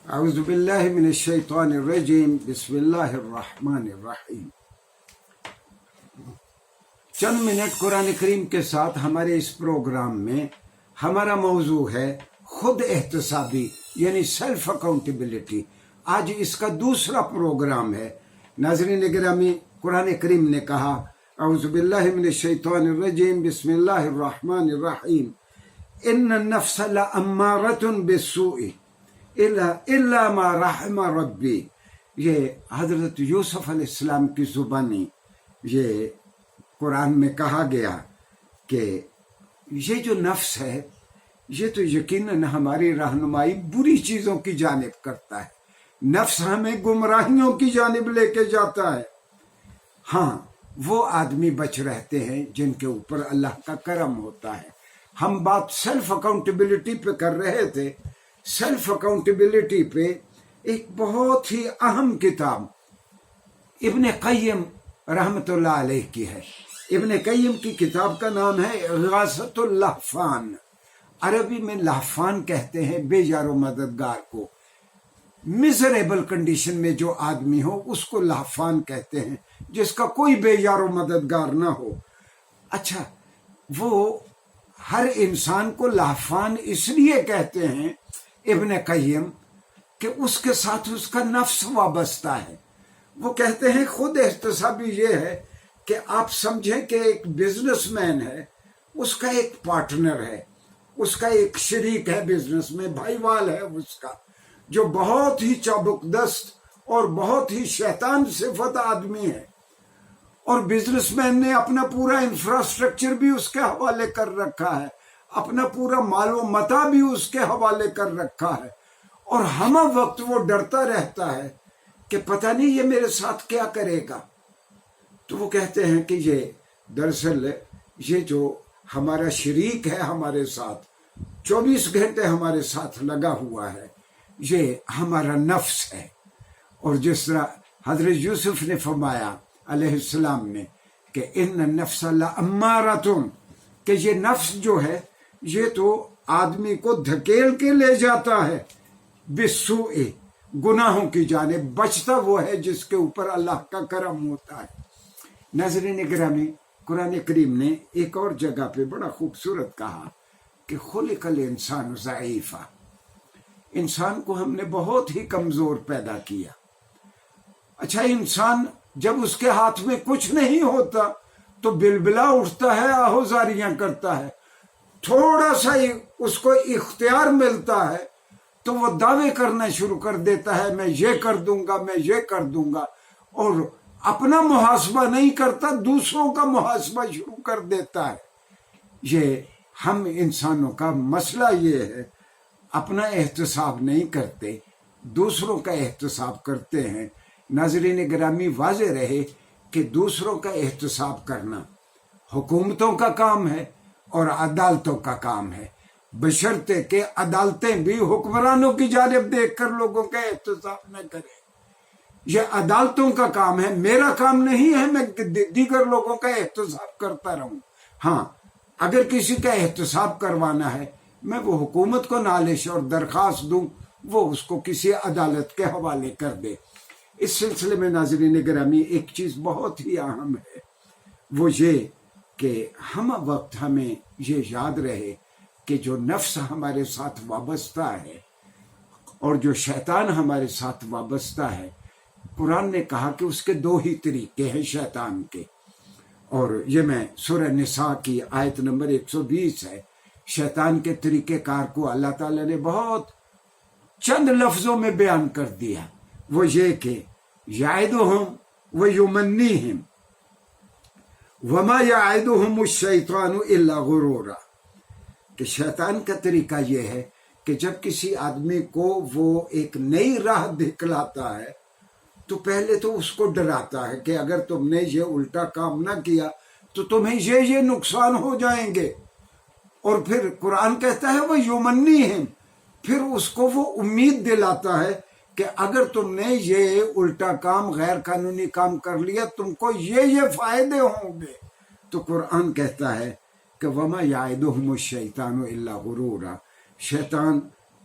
اعوذ باللہ من الشیطان الرجیم بسم اللہ الرحمن الرحیم۔ چند منٹ قرآن کریم کے ساتھ ہمارے اس پروگرام میں ہمارا موضوع ہے خود احتسابی یعنی سیلف اکاؤنٹیبلٹی۔ آج اس کا دوسرا پروگرام ہے۔ ناظرین گرامی، قرآن کریم نے کہا اعوذ باللہ من الشیطان الرجیم بسم اللہ الرحمن الرحیم ان النفس لامارۃ بالسوء الا ما رحم ربی۔ یہ حضرت یوسف علیہ السلام کی زبانی یہ قرآن میں کہا گیا کہ یہ جو نفس ہے یہ تو یقیناً ہماری رہنمائی بری چیزوں کی جانب کرتا ہے۔ نفس ہمیں گمراہیوں کی جانب لے کے جاتا ہے۔ ہاں، وہ آدمی بچ رہتے ہیں جن کے اوپر اللہ کا کرم ہوتا ہے۔ ہم بات سیلف اکاؤنٹیبلٹی پہ کر رہے تھے۔ سیلف اکاؤنٹیبلٹی پہ ایک بہت ہی اہم کتاب ابن قیم رحمۃ اللہ علیہ کی ہے۔ ابن قیم کی کتاب کا نام ہے اغاثۃ اللہفان۔ عربی میں لہفان کہتے ہیں بے یار و مددگار کو۔ میزریبل کنڈیشن میں جو آدمی ہو اس کو لہفان کہتے ہیں، جس کا کوئی بے یار و مددگار نہ ہو۔ اچھا، وہ ہر انسان کو لہفان اس لیے کہتے ہیں ابن قیم کہ اس کے ساتھ اس کا نفس وابستہ ہے۔ وہ کہتے ہیں خود احتسابی یہ ہے کہ آپ سمجھیں کہ ایک بزنس مین ہے، اس کا ایک پارٹنر ہے، اس کا ایک شریک ہے بزنس میں، بھائی وال ہے اس کا، جو بہت ہی چابک دست اور بہت ہی شیطان صفت آدمی ہے، اور بزنس مین نے اپنا پورا انفراسٹرکچر بھی اس کے حوالے کر رکھا ہے، اپنا پورا مال و متاع بھی اس کے حوالے کر رکھا ہے، اور ہمہ وقت وہ ڈرتا رہتا ہے کہ پتہ نہیں یہ میرے ساتھ کیا کرے گا۔ تو وہ کہتے ہیں کہ یہ دراصل یہ جو ہمارا شریک ہے ہمارے ساتھ 24 گھنٹے ہمارے ساتھ لگا ہوا ہے، یہ ہمارا نفس ہے۔ اور جس طرح حضرت یوسف نے فرمایا علیہ السلام نے کہ ان النفس لامارۃ، کہ یہ نفس جو ہے یہ تو آدمی کو دھکیل کے لے جاتا ہے بالسوء، گناہوں کی جانب۔ بچتا وہ ہے جس کے اوپر اللہ کا کرم ہوتا ہے۔ ناظرین گرامی، قرآن کریم نے ایک اور جگہ پہ بڑا خوبصورت کہا کہ خلق الانسان ضعیفا، انسان کو ہم نے بہت ہی کمزور پیدا کیا۔ اچھا، انسان جب اس کے ہاتھ میں کچھ نہیں ہوتا تو بلبلا اٹھتا ہے، آہوزاریاں کرتا ہے۔ تھوڑا سا ہی اس کو اختیار ملتا ہے تو وہ دعوے کرنا شروع کر دیتا ہے، میں یہ کر دوں گا، میں یہ کر دوں گا، اور اپنا محاسبہ نہیں کرتا، دوسروں کا محاسبہ شروع کر دیتا ہے۔ یہ ہم انسانوں کا مسئلہ یہ ہے، اپنا احتساب نہیں کرتے، دوسروں کا احتساب کرتے ہیں۔ ناظرین گرامی، واضح رہے کہ دوسروں کا احتساب کرنا حکومتوں کا کام ہے اور عدالتوں کا کام ہے، بشرطے کہ عدالتیں بھی حکمرانوں کی جانب دیکھ کر لوگوں کا احتساب نہ کریں۔ یہ عدالتوں کا کام ہے، میرا کام نہیں ہے میں دیگر لوگوں کا احتساب کرتا رہوں۔ ہاں، اگر کسی کا احتساب کروانا ہے، میں وہ حکومت کو نالش اور درخواست دوں، وہ اس کو کسی عدالت کے حوالے کر دے۔ اس سلسلے میں ناظرین گرامی ایک چیز بہت ہی اہم ہے، وہ یہ کہ ہم وقت ہمیں یہ یاد رہے کہ جو نفس ہمارے ساتھ وابستہ ہے اور جو شیطان ہمارے ساتھ وابستہ ہے، قرآن نے کہا کہ اس کے دو ہی طریقے ہیں شیطان کے، اور یہ میں سورہ نساء کی آیت نمبر 120 ہے۔ شیطان کے طریقہ کار کو اللہ تعالیٰ نے بہت چند لفظوں میں بیان کر دیا، وہ یہ کہ یعدہم ویمنیہم وما یعدہم الشیطان الا غرورا، کہ شیطان کا طریقہ یہ ہے کہ جب کسی آدمی کو وہ ایک نئی راہ دکھلاتا ہے تو پہلے تو اس کو ڈراتا ہے کہ اگر تم نے یہ الٹا کام نہ کیا تو تمہیں یہ نقصان ہو جائیں گے، اور پھر قرآن کہتا ہے وہ یمنیہم، پھر اس کو وہ امید دلاتا ہے کہ اگر تم نے یہ الٹا کام، غیر قانونی کام کر لیا، تم کو یہ فائدے ہوں گے۔ تو قرآن کہتا ہے کہ وما یعدہم الشیطان الا غرورا، شیطان